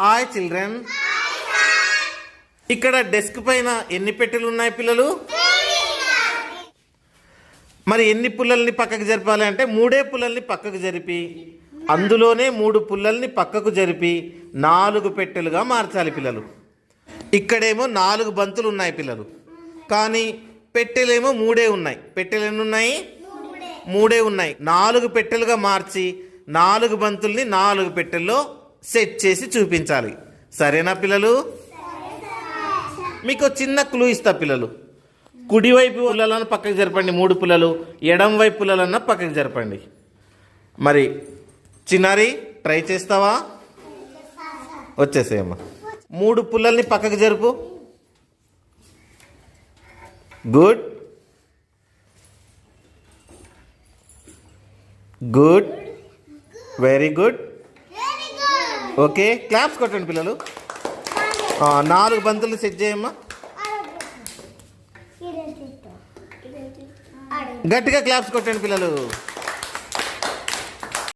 Hi children. ఇక్కడ desk పైన ఎన్ని పెట్టెలు ఉన్నాయి పిల్లలు? మరి ఎన్ని పుల్లల్ని పక్కకు జరపాలి అంటే 3 పుల్లల్ని పక్కకు జరిపి అందులోనే 3 పుల్లల్ని పక్కకు జరిపి 4 పెట్టెలుగా మార్చాలి పిల్లలు. ఇక్కడేమో 4 బంతులు ఉన్నాయి పిల్లలు, కానీ పెట్టెలేమో 3 ఉన్నాయి. పెట్టెలు ఎన్ని ఉన్నాయి? 3 ఉన్నాయి. 4 పెట్టెలుగా మార్చి 4 బంతుల్ని 4 పెట్టెల్లో సెట్ చేసి చూపించాలి. సరేనా పిల్లలు? మీకు చిన్న క్లూ ఇస్తా పిల్లలు. కుడివైపు పుల్లలను పక్కకు జరపండి 3 పుల్లలు, ఎడం వైపు పుల్లలన్నా పక్కకు జరపండి. మరి చిన్నారి ట్రై చేస్తావా? వచ్చేసేయమ్మా. 3 పుల్లల్ని పక్కకు జరుపు. Good good, very good. Okay, claps కొట్టండి పిల్లలు. 4 బంతులు సెట్ చేయమ్మా. గట్టిగా క్లాప్స్ కొట్టండి పిల్లలు.